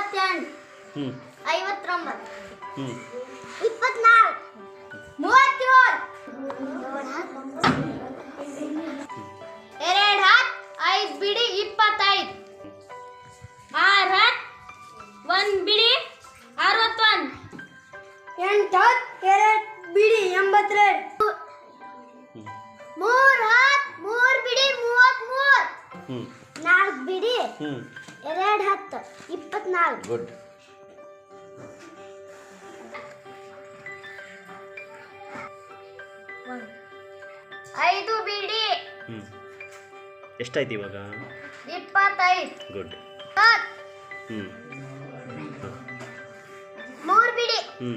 48 ಹ್ಞೂ 59 ಹ್ಞೂ 24 37 ಎರಡು ಹತ್ತು ಐದು ಬಿಡಿ 25 ಆರು ಹತ್ತು ಒಂದು ಬಿಡಿ 61 ಎಂಟು ಹತ್ತು ಎರಡು ಬಿಡಿ 82 ಮೂರು ಹತ್ತು ಮೂರು ಬಿಡಿ 33 ಹ್ಞೂ ನಾಲ್ಕು ಬಿಡಿ ಹ್ಞೂ ಎರಡು ಹತ್ತು 24 ಗುಡ್. ಐದು ಬಿಡಿ ಹ್ಞೂ ಎಷ್ಟಾಯ್ತು ಇವಾಗ? 25 ಗುಡ್. ಹತ್ತು ಹ್ಞೂ ಮೂರು ಬಿಡಿ ಹ್ಞೂ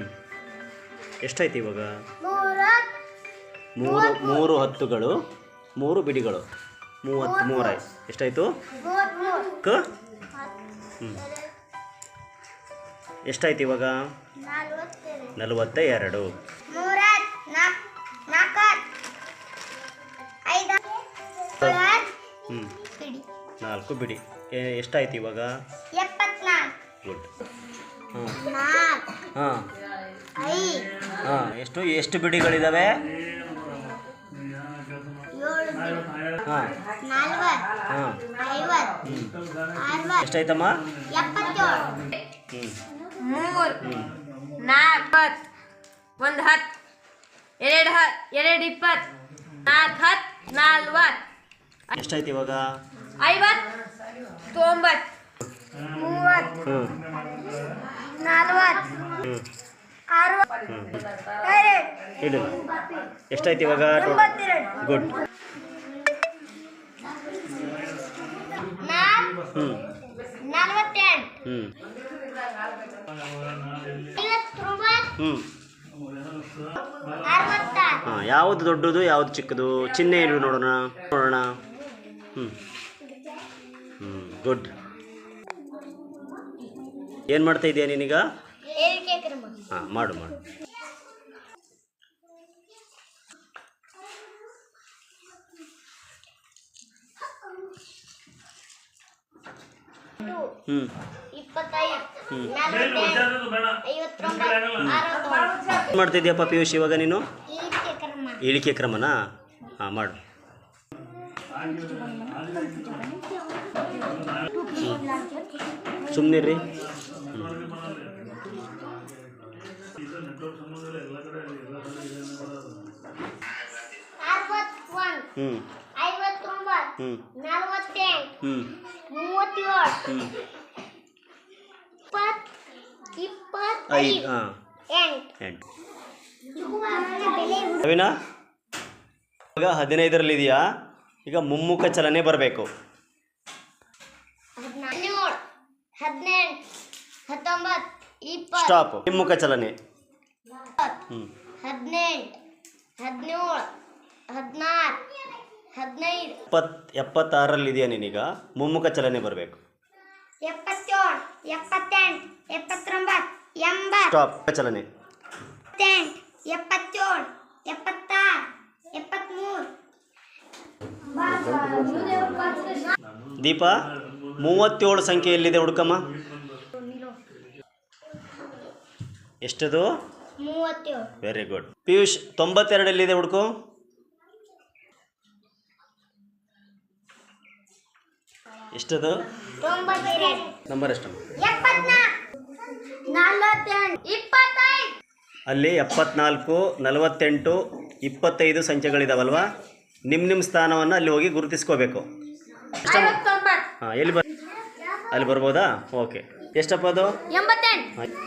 ಎಷ್ಟಾಯ್ತು ಇವಾಗ? ಮೂರು ಹತ್ತು ಮೂರು ಹತ್ತುಗಳು 3 ಬಿಡಿಗಳು 33 ಆಯ್ತು. ಎಷ್ಟಾಯಿತು? 33 ಕ ಹ್ಞೂ ಎಷ್ಟಾಯ್ತು ಇವಾಗ? 42. ಮೂರು ಹತ್ತು ನಾಲ್ಕು ಐದು ಹ್ಞೂ ಬಿಡಿ 4 ಬಿಡಿ. ಎಷ್ಟಾಯ್ತು ಇವಾಗ? 74 ಗುಡ್. ಹಾಂ 4 ಹಾಂ 5 ಹಾಂ ಎಷ್ಟು ಬಿಡಿಗಳಿದ್ದಾವೆ? 7 ಹಾಂ 40 ಹಾಂ 50 ಹ್ಞೂ 60 ಎಷ್ಟಾಯ್ತಮ್ಮ? 77 ಹ್ಞೂ 3 ಹ್ಞೂ 4 10 1 10 2 10 2 20 4 10 40 ಎಷ್ಟಾಯ್ತು ಇವಾಗ? 50 90 30 ಹ್ಞೂ 40 ಹ್ಞೂ 60 ಹ್ಞೂ ಎರಡು ಇಡು. ಎಷ್ಟಾಯ್ತು ಇವಾಗ? 82 ಗುಡ್. 4 ಹ್ಞೂ 48 ಹ್ಞೂ 59 ಹ್ಞೂ 66 ಹಾಂ ಯಾವುದು ದೊಡ್ಡದು ಯಾವುದು ಚಿಕ್ಕದು? ಚಿಹ್ನೆ ಇರು ನೋಡೋಣ ಹ್ಞೂ ಹ್ಞೂ ಗುಡ್. ಏನು ಮಾಡ್ತಾ ಇದೀಯ ನೀನೀಗ? ಏರಿಕೆ ಕ್ರಮ ಹಾಂ ಮಾಡು ಮಾಡು. ಹ್ಞೂ 25 ಹ್ಞೂ 49 ಏನು ಮಾಡ್ತಾ ಇದೀಯಪ್ಪ ಪಿಯೂಷ್ ಇವಾಗ ನೀನು? ಏರಿಕೆ ಕ್ರಮ ಇಳಿಕೆ ಕ್ರಮನಾ? ಹಾಂ ಮಾಡು. ಸುಮ್ಮನಿರ್ರಿ. ಹ್ಞೂ 59 ಹ್ಞೂ 48 ಹ್ಞೂ 37 ಹ್ಞೂ 25 ಹಾಂ 8 ನವೀನ ಇವಾಗ 15ರಲ್ಲಿದೆಯಾ? ಈಗ ಮುಮ್ಮುಖ ಚಲನೆ ಬರಬೇಕು. 17 18 19 20 ಸ್ಟಾಪ್. ಹಿಮ್ಮುಖ ಚಲನೆ. ಹ್ಞೂ 18 17 16 15 76ರಲ್ಲಿದೆಯಾ ನೀನೀಗ? ಮುಮ್ಮುಖ ಚಲನೆ ಬರಬೇಕು. 77 78 79 80 ಸ್ಟಾಪ್. ಚಲನೆ. 78 77 76 73 ದೀಪ 37 ಸಂಖ್ಯೆ ಎಲ್ಲಿದೆ ಹುಡುಕಮ್ಮ? ಎಷ್ಟದು? 37 ವೆರಿ ಗುಡ್. ಪಿಯೂಷ್ 92 ಹುಡುಕು. ಎಷ್ಟದು? 92 ನಂಬರ್ ಎಷ್ಟು? 74 48 25 ಅಲ್ಲಿ 74 48 25 ಸಂಖ್ಯೆಗಳಿದಾವಲ್ವಾ? ನಿಮ್ಮ ಸ್ಥಾನವನ್ನು ಅಲ್ಲಿ ಹೋಗಿ ಗುರುತಿಸ್ಕೋಬೇಕು. ಎಷ್ಟಮ್ಮ? 59 ಹಾಂ ಎಲ್ಲಿ ಅಲ್ಲಿ ಬರ್ಬೋದಾ? ಓಕೆ. ಎಷ್ಟಪ್ಪ ಅದು? 88 ಆಯ್ತು.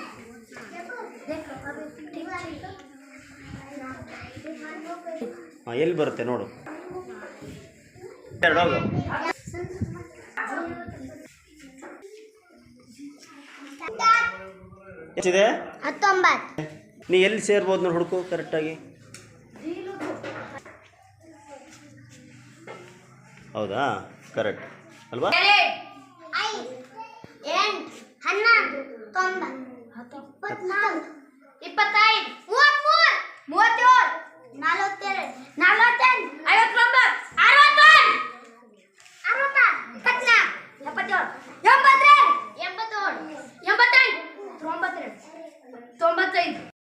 ಹಾಂ ಎಲ್ಲಿ ಬರುತ್ತೆ ನೋಡು. ಎರಡು ಹೋಗು. ಎಷ್ಟಿದೆ? 19 ನೀ ಎಲ್ಲಿ ಸೇರ್ಬೋದು ನೋಡಿ ಹುಡುಕು ಕರೆಕ್ಟಾಗಿ. ಹೌದಾ? ಕರೆಕ್ಟ್ ಅಲ್ವಾ? 5 8 11 9 24 25 33 37 42 48 59 61 60 64 77 77 82 82 ಇಪ್ಪತ್ತೈದು